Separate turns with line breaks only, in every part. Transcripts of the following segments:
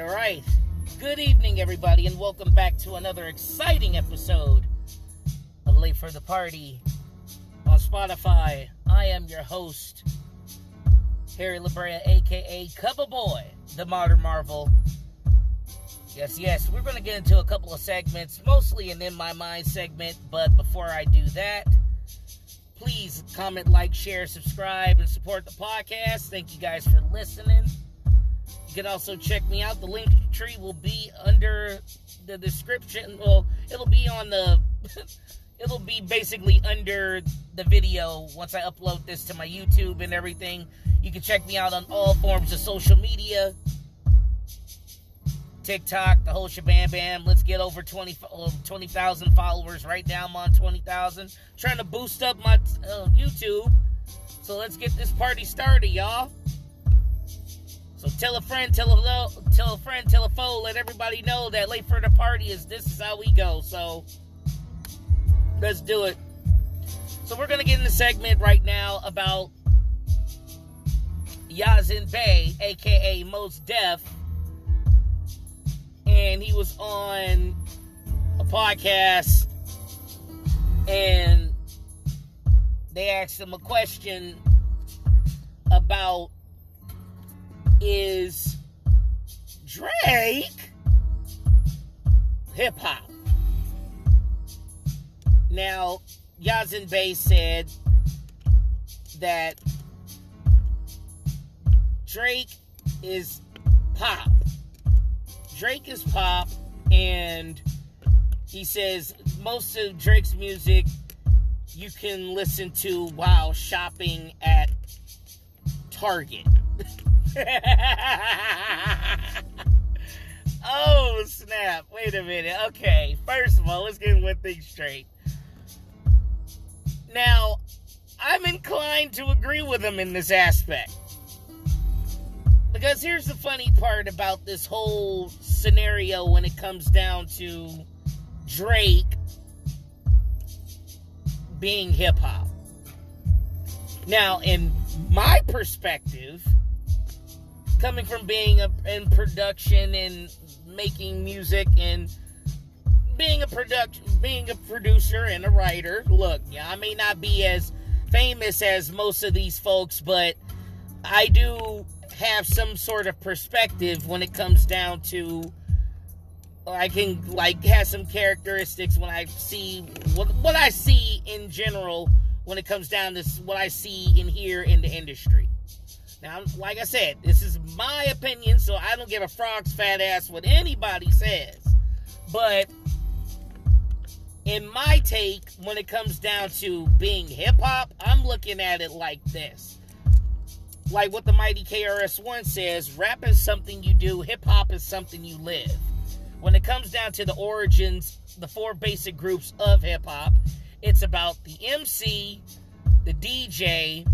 right. Good evening, everybody, and welcome back to another exciting episode of Late for the Party on Spotify. I am your host, Harry LaBrea, a.k.a. Cover Boy, the Modern Marvel. Yes, we're going to get into a couple of segments, mostly an In My Mind segment, but before I do that, please comment, like, share, subscribe, and support the podcast. Thank you guys for listening. You can also check me out. The link tree will be under the description. Well, it'll be on the... it'll be basically under the video once I upload this to my YouTube and everything. You can check me out on all forms of social media. TikTok, the whole shabam bam. Let's get over 20,000 followers. Right now I'm on 20,000. Trying to boost up my YouTube. So let's get this party started, y'all. So tell a friend, tell a foe, let everybody know that Late for the Party this is how we go. So let's do it. So we're going to get in the segment right now about Yesiin Bey, a.k.a. Mos Def. And he was on a podcast, and they asked him a question about, is Drake hip-hop? Now, Yesiin Bey said that Drake is pop. Drake is pop, and he says most of Drake's music you can listen to while shopping at Target. Oh, snap. Wait a minute. Okay, first of all, let's get one thing straight. Now, I'm inclined to agree with him in this aspect. Because here's the funny part about this whole scenario when it comes down to Drake being hip-hop. Now, in my perspective, coming from being in production and making music and being a producer and a writer, look, I may not be as famous as most of these folks, but I do have some sort of perspective when it comes down to, I can have some characteristics when I see what I see in general when it comes down to what I see and hear in the industry. Now, like I said, this is my opinion, so I don't give a frog's fat ass what anybody says. But in my take, when it comes down to being hip-hop, I'm looking at it like this. Like what the mighty KRS-One says, rap is something you do, hip-hop is something you live. When it comes down to the origins, the four basic groups of hip-hop, it's about the MC, the DJ,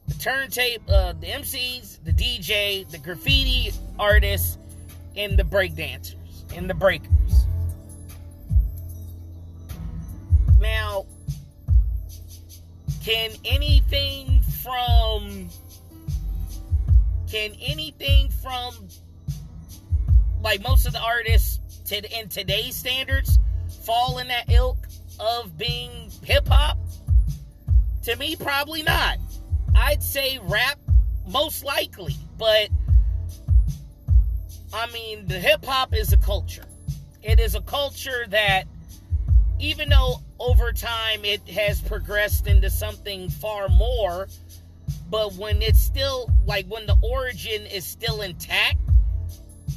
the turntable, the MCs, the DJ, the graffiti artists, and the breakdancers, and the breakers. Now, can anything from like most of the artists in today's standards fall in that ilk of being hip-hop? To me, probably not. I'd say rap, most likely, but I mean, the hip-hop is a culture. It is a culture that, even though over time it has progressed into something far more, but when it's still, when the origin is still intact,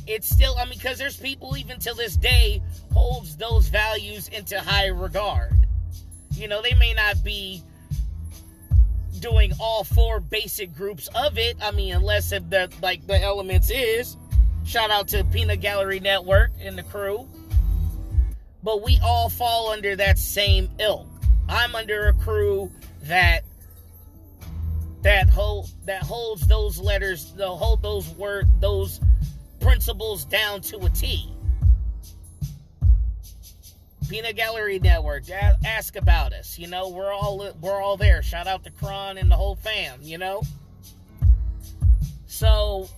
it's still, because there's people even till this day holds those values into high regard. They may not be doing all four basic groups of it, unless if the elements is, shout out to Peanut Gallery Network and the crew, but we all fall under that same ilk. I'm under a crew that holds those letters, hold those principles down to a T. Peanut Gallery Network, ask about us. We're all there. Shout out to Kron and the whole fam. So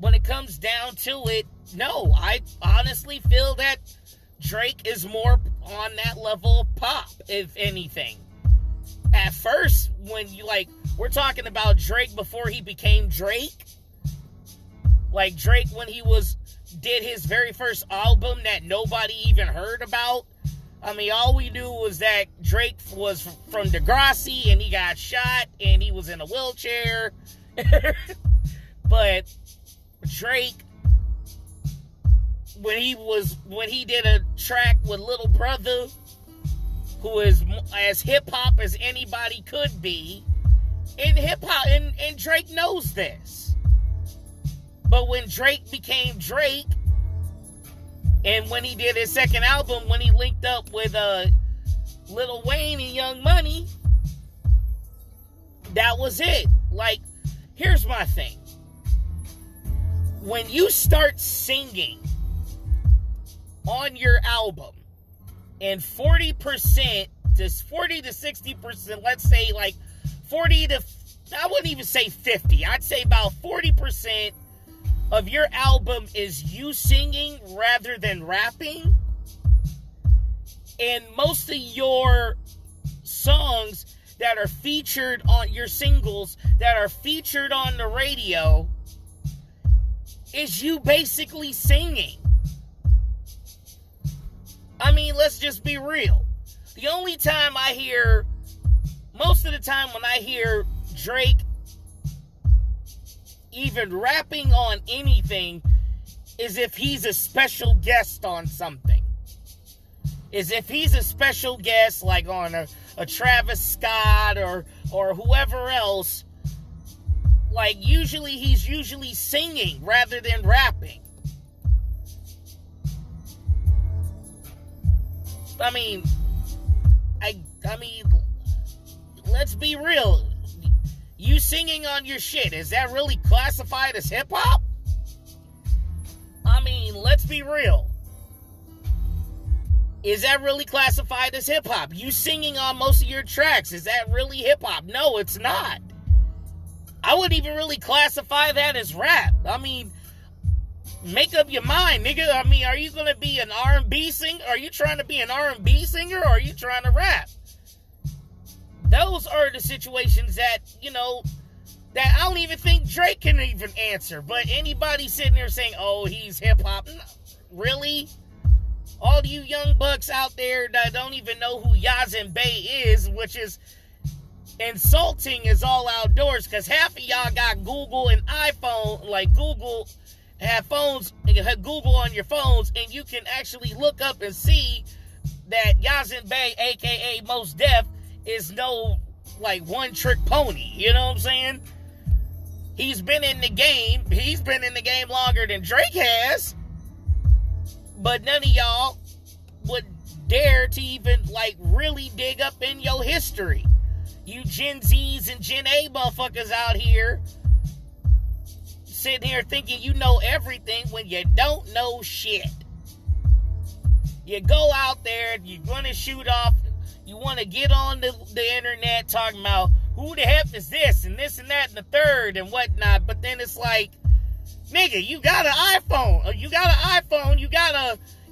when it comes down to it, no, I honestly feel that Drake is more on that level of pop, if anything. At first, when you, like, we're talking about Drake before he became Drake. Like, Drake, when he did his very first album that nobody even heard about. I mean, all we knew was that Drake was from Degrassi, and he got shot, and he was in a wheelchair. But Drake, when he did a track with Little Brother, who is as hip-hop as anybody could be, and hip-hop, and Drake knows this. But when Drake became Drake, and when he did his second album, when he linked up with Lil Wayne and Young Money, that was it. Like, here's my thing. When you start singing on your album, and 40% to 60%, let's say like 40 to, I wouldn't even say 50, I'd say about 40% of your album is you singing rather than rapping, and most of your songs that are featured on your singles that are featured on the radio is you basically singing. I mean, let's just be real. The only time most of the time when I hear Drake even rapping on anything is if he's a special guest on something. Is if he's a special guest, like on a Travis Scott or whoever else. Like, he's usually singing rather than rapping. I mean, let's be real. You singing on your shit, is that really classified as hip-hop? I mean, let's be real. Is that really classified as hip-hop? You singing on most of your tracks, is that really hip-hop? No, it's not. I wouldn't even really classify that as rap. I mean, make up your mind, nigga. I mean, are you going to be an R&B singer? Are you trying to be an R&B singer, or are you trying to rap? Those are the situations that, that I don't even think Drake can even answer. But anybody sitting there saying, oh, he's hip-hop, really? All you young bucks out there that don't even know who Yesiin Bey is, which is insulting as all outdoors, because half of y'all got Google and iPhone, like Google have phones, and you have Google on your phones, and you can actually look up and see that Yesiin Bey, aka Mos Def, is no, like, one-trick pony. You know what I'm saying? He's been in the game. He's been in the game longer than Drake has. But none of y'all would dare to even, like, really dig up in your history. You Gen Zs and Gen A motherfuckers out here sitting here thinking you know everything when you don't know shit. You go out there, you want to shoot off, you want to get on the internet talking about who the heck is this and this and that and the third and whatnot, but then it's like, nigga, you got an iPhone.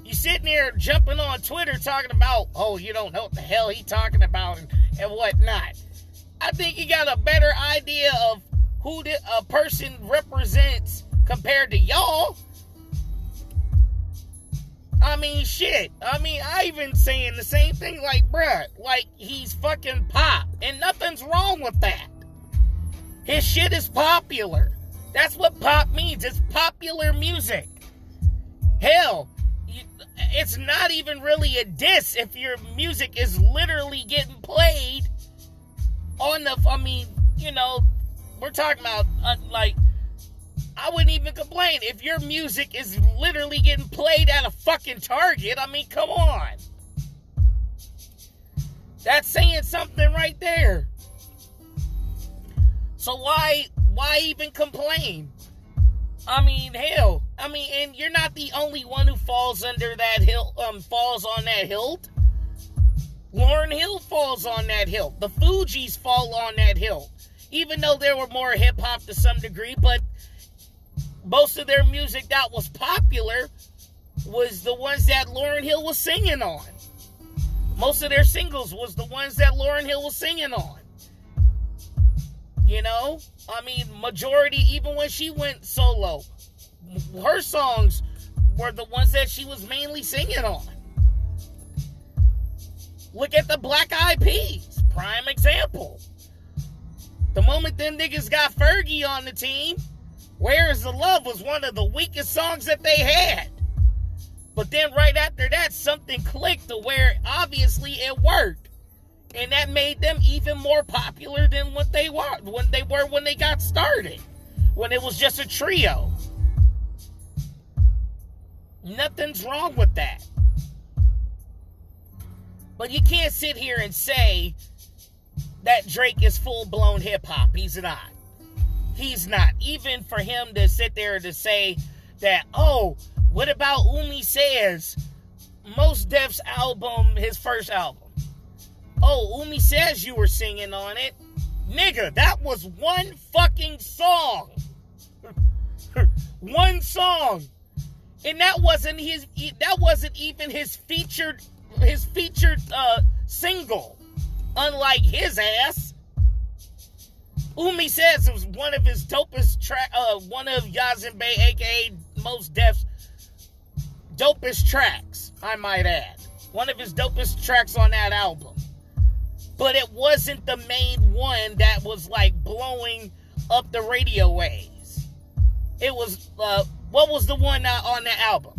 You sitting there jumping on Twitter talking about, oh, you don't know what the hell he talking about and whatnot. I think you got a better idea of who a person represents compared to y'all. I mean, shit. I mean, I even saying the same thing, like, bruh, like, he's fucking pop, and nothing's wrong with that. His shit is popular. That's what pop means. It's popular music. Hell, it's not even really a diss if your music is literally getting played on the, I mean, we're talking about, like, I wouldn't even complain if your music is literally getting played at a fucking Target. I mean, come on. That's saying something right there. So why even complain? I mean, hell. I mean, and you're not the only one who falls under that hill, falls on that hilt. Lauryn Hill falls on that hilt. The Fugees fall on that hilt. Even though they were more hip-hop to some degree, but most of their music that was popular was the ones that Lauryn Hill was singing on. Most of their singles was the ones that Lauryn Hill was singing on. You know? I mean, majority, even when she went solo, her songs were the ones that she was mainly singing on. Look at the Black Eyed Peas. Prime example. The moment them niggas got Fergie on the team, Where Is the Love was one of the weakest songs that they had. But then right after that, something clicked to where obviously it worked. And that made them even more popular than what they were when they got started. When it was just a trio. Nothing's wrong with that. But you can't sit here and say that Drake is full-blown hip-hop. He's not. He's not. Even for him to sit there to say that, oh, what about Umi Says? Mos Def's album, his first album. Oh, Umi Says you were singing on it. Nigga, that was one fucking song. One song. And that wasn't even his featured single. Unlike his ass. Umi Says it was one of his dopest one of Yesiin Bey, aka Mos Def's dopest tracks, I might add. One of his dopest tracks on that album. But it wasn't the main one that was like blowing up the radio waves. It was, what was the one on the album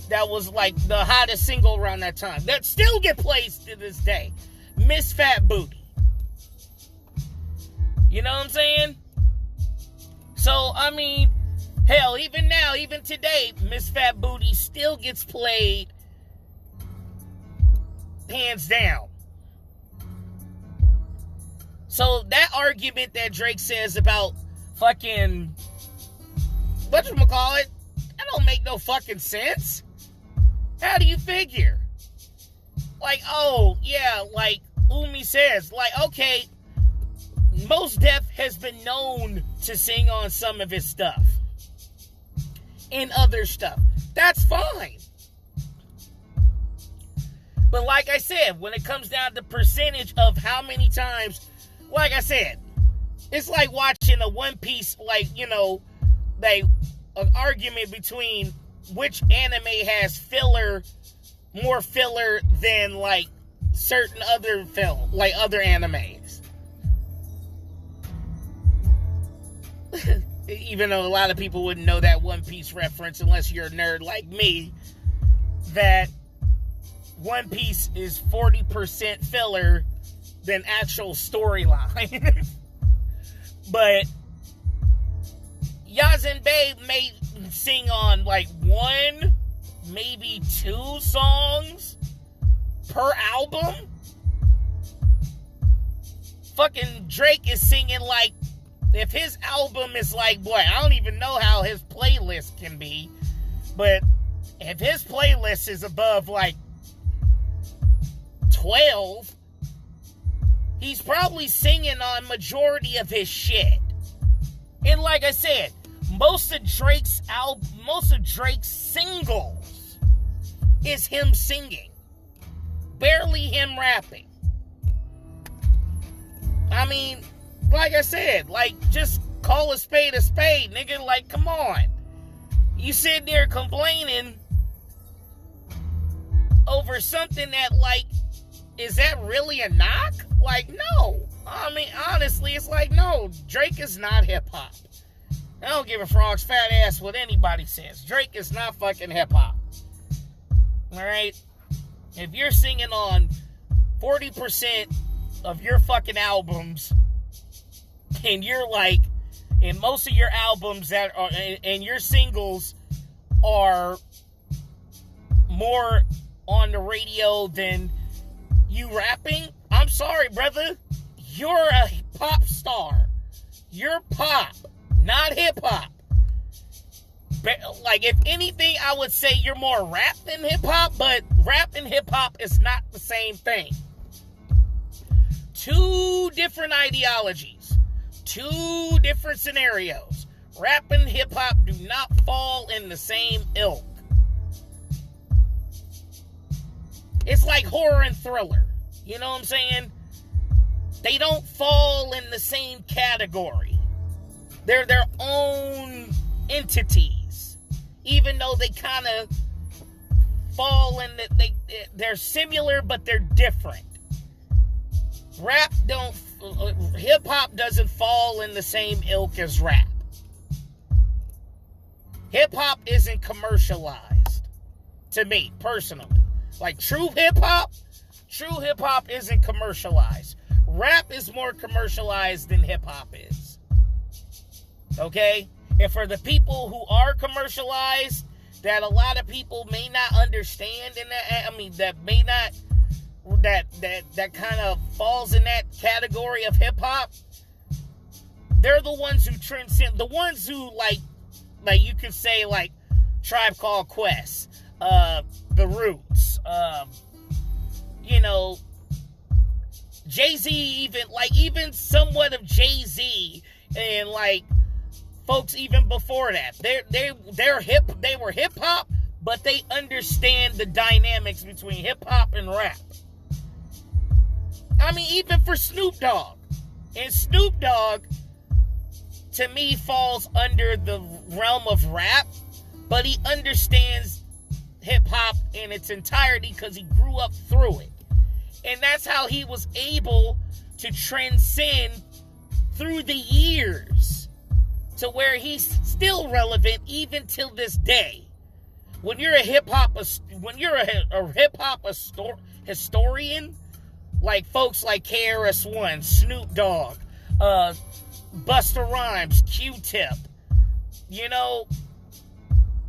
that was like the hottest single around that time? That still get played to this day. Miss Fat Booty. You know what I'm saying? So, I mean, hell, even now, even today, Miss Fat Booty still gets played hands down. So, that argument that Drake says about fucking, whatchamacallit, that don't make no fucking sense. How do you figure? Like, oh, yeah, like Umi Says, like, okay, Mos Def has been known to sing on some of his stuff. And other stuff. That's fine. But like I said, when it comes down to percentage of how many times, like I said, it's like watching a One Piece, like, you know, an argument between which anime has filler, more filler than, like, certain other film, like other animes. Even though a lot of people wouldn't know that One Piece reference unless you're a nerd like me, that One Piece is 40% filler than actual storyline. But Yesiin Bey may sing on like one, maybe two songs per album. Fucking Drake is singing like, if his album is like, boy, I don't even know how his playlist can be, but if his playlist is above like 12, he's probably singing on majority of his shit. And like I said, most of Drake's singles is him singing. Barely him rapping. I mean, like I said, like, just call a spade, nigga. Like, come on. You sit there complaining over something that, like, is that really a knock? Like, no. I mean, honestly, it's like, no, Drake is not hip-hop. I don't give a frog's fat ass what anybody says. Drake is not fucking hip-hop. Alright? If you're singing on 40% of your fucking albums, and you're like, and most of your albums that are, and your singles are more on the radio than you rapping, I'm sorry, brother. You're a pop star. You're pop, not hip-hop. Like, if anything, I would say you're more rap than hip-hop, but rap and hip-hop is not the same thing. Two different ideologies. Two different scenarios. Rap and hip-hop do not fall in the same ilk. It's like horror and thriller. You know what I'm saying? They don't fall in the same category. They're their own entities. Even though they kind of fall in that they're similar, but they're different. Hip-hop doesn't fall in the same ilk as rap. Hip-hop isn't commercialized. To me, personally. Like true hip-hop isn't commercialized. Rap is more commercialized than hip-hop is. Okay? And for the people who are commercialized, that a lot of people may not understand, and that kind of falls in that category of hip-hop, they're the ones who transcend, the ones who like you could say like Tribe Called Quest, The Roots, Jay-Z, even somewhat of Jay-Z, and like folks even before that. They were hip hop, but they understand the dynamics between hip hop and rap. I mean, even for Snoop Dogg. And Snoop Dogg, to me, falls under the realm of rap, but he understands hip hop in its entirety because he grew up through it. And that's how he was able to transcend through the years to where he's still relevant even till this day. When you're a hip hop historian, like folks like KRS-One, Snoop Dogg, Busta Rhymes, Q-Tip,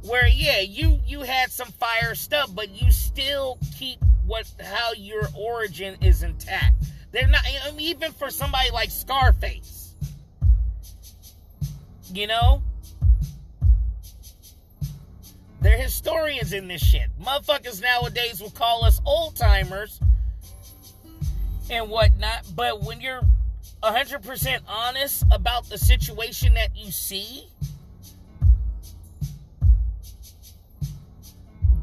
where you had some fire stuff, but you still keep how your origin is intact. They're not, even for somebody like Scarface, they're historians in this shit. Motherfuckers nowadays will call us old timers and whatnot, but when you're 100% honest about the situation that you see,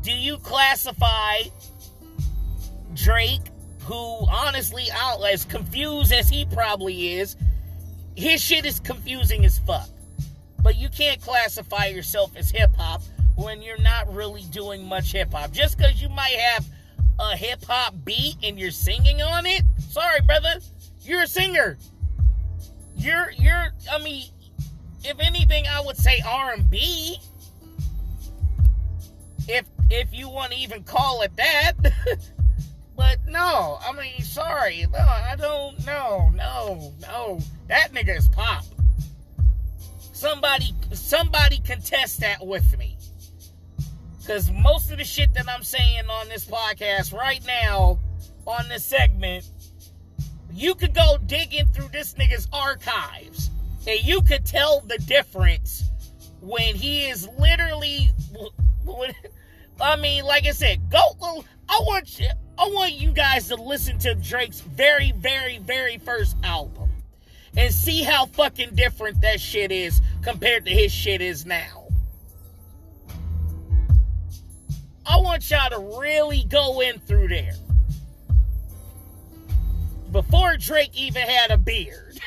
do you classify Drake, who honestly, as confused as he probably is, his shit is confusing as fuck. But you can't classify yourself as hip-hop when you're not really doing much hip-hop. Just because you might have a hip-hop beat and you're singing on it, sorry, brother, you're a singer. If anything, I would say R&B. If you want to even call it that. But no, sorry. No, I don't, no. That nigga is pop. Somebody contest that with me. Because most of the shit that I'm saying on this podcast right now, on this segment, you could go digging through this nigga's archives, and you could tell the difference when he is literally, like I said, I want you guys to listen to Drake's very, very, very first album and see how fucking different that shit is compared to his shit is now. I want y'all to really go in through there. Before Drake even had a beard.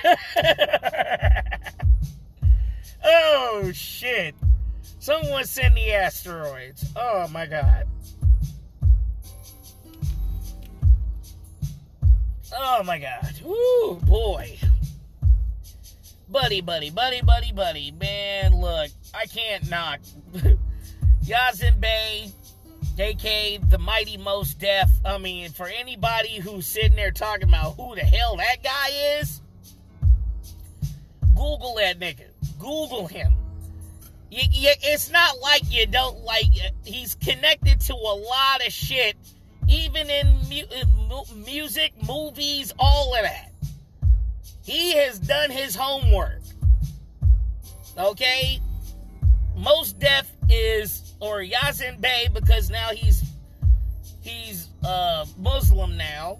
Oh, shit. Someone send the asteroids. Oh, my God. Oh, my God. Woo, boy. Buddy. Man, look, I can't knock. Yesiin Bey, a.k.a. the mighty Mos Def. For anybody who's sitting there talking about who the hell that guy is, Google that nigga. Google him. It's not like you don't he's connected to a lot of shit, even in music, movies, all of that. He has done his homework. Okay? Mos Def or Yesiin Bey, because now he's Muslim now.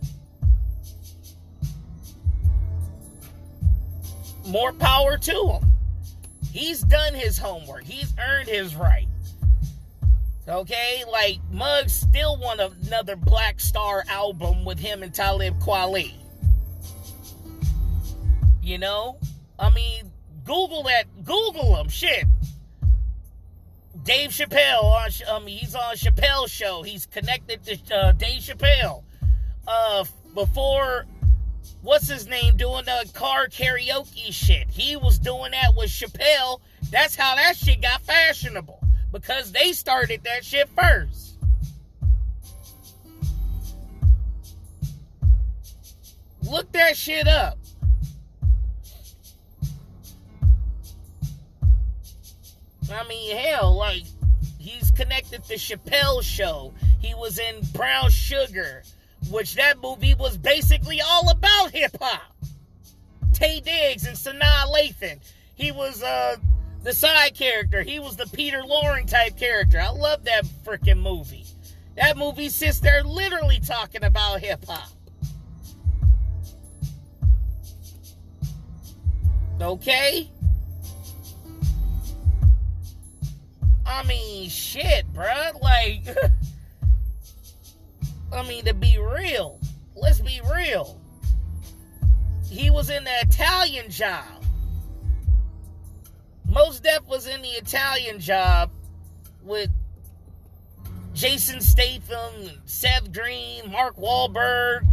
More power to him. He's done his homework. He's earned his right. Okay? Like, Muggs still want another Black Star album with him and Talib Kweli. You know? I mean, Google that. Google him. Shit. Dave Chappelle, he's on Chappelle's show. He's connected to Dave Chappelle. Before, what's his name, doing the car karaoke shit. He was doing that with Chappelle. That's how that shit got fashionable. Because they started that shit first. Look that shit up. I mean, hell, like, he's connected to Chappelle's show. He was in Brown Sugar, which that movie was basically all about hip-hop. Taye Diggs and Sanaa Lathan. He was the side character. He was the Peter Lorre type character. I love that freaking movie. That movie sits there literally talking about hip-hop. Okay? I mean, shit, bruh. Like, I mean, to be real, let's be real. He was in the Italian Job. Mos Def was in the Italian Job with Jason Statham, Seth Green, Mark Wahlberg,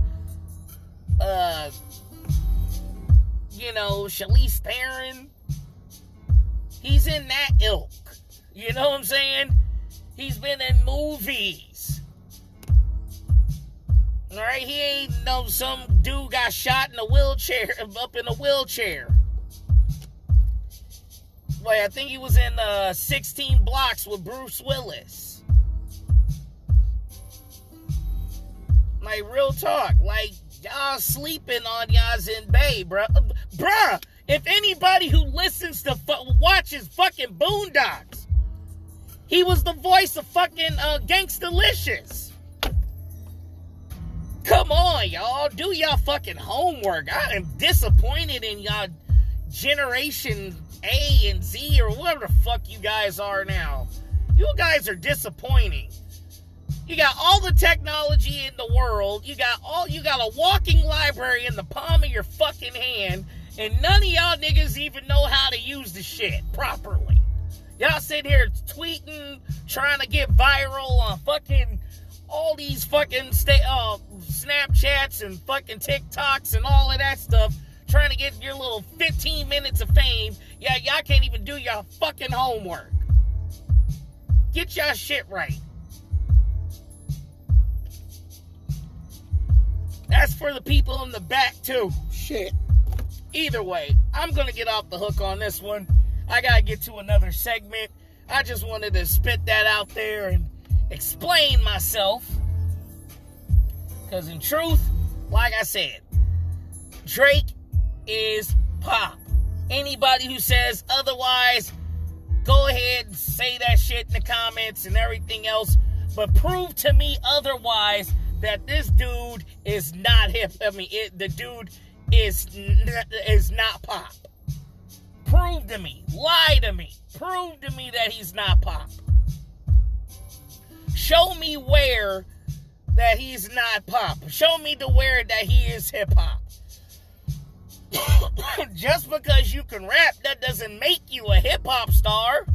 Charlize Theron. He's in that ilk. You know what I'm saying? He's been in movies. Alright, he ain't some dude got shot in a wheelchair, up in a wheelchair. Wait, I think he was in 16 Blocks with Bruce Willis. Like, real talk. Like, y'all sleeping on Yesiin Bey, bruh. Bruh, if anybody who listens to, watches fucking Boondocks, he was the voice of fucking Gangstalicious. Come on, y'all. Do y'all fucking homework. I am disappointed in y'all Generation A and Z or whatever the fuck you guys are now. You guys are disappointing. You got all the technology in the world. You got a walking library in the palm of your fucking hand, and none of y'all niggas even know how to use the shit properly. Y'all sit here tweeting, trying to get viral on fucking all these fucking Snapchats and fucking TikToks and all of that stuff, trying to get your little 15 minutes of fame. Yeah, y'all can't even do your fucking homework. Get y'all shit right. That's for the people in the back, too. Shit. Either way, I'm going to get off the hook on this one. I gotta get to another segment. I just wanted to spit that out there and explain myself. Because in truth, like I said, Drake is pop. Anybody who says otherwise, go ahead and say that shit in the comments and everything else. But prove to me otherwise that this dude is not hip. The dude is not pop. Prove to me. Lie to me. Prove to me that he's not pop. Show me where that he's not pop. Show me the where that he is hip-hop. Just because you can rap, that doesn't make you a hip-hop star.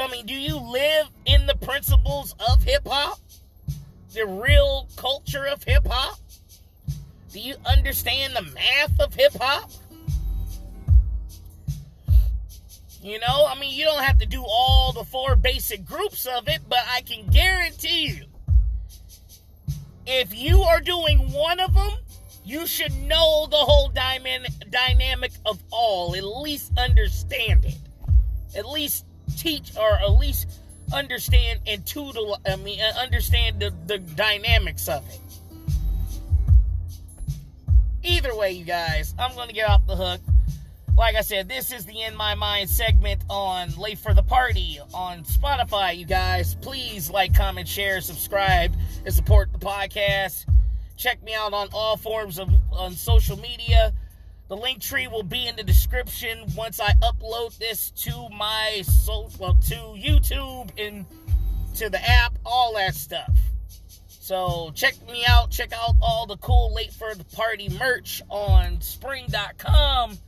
I mean, do you live in the principles of hip-hop? The real culture of hip-hop? Do you understand the math of hip-hop? You know, I mean, you don't have to do all the 4 basic groups of it, but I can guarantee you, if you are doing one of them, you should know the whole dynamic of all. At least understand it. At least teach, or at least understand understand the dynamics of it. Either way, you guys, I'm going to get off the hook. Like I said, this is the In My Mind segment on Late for the Party on Spotify, you guys. Please like, comment, share, subscribe, and support the podcast. Check me out on all forms on social media. The link tree will be in the description once I upload this to my to YouTube and to the app, all that stuff. So check me out. Check out all the cool Late for the Party merch on spring.com.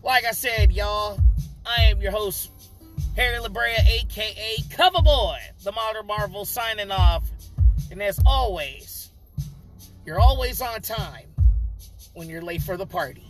Like I said, y'all, I am your host, Harry LaBrea, a.k.a. Coverboy, the Modern Marvel, signing off. And as always, you're always on time when you're late for the party.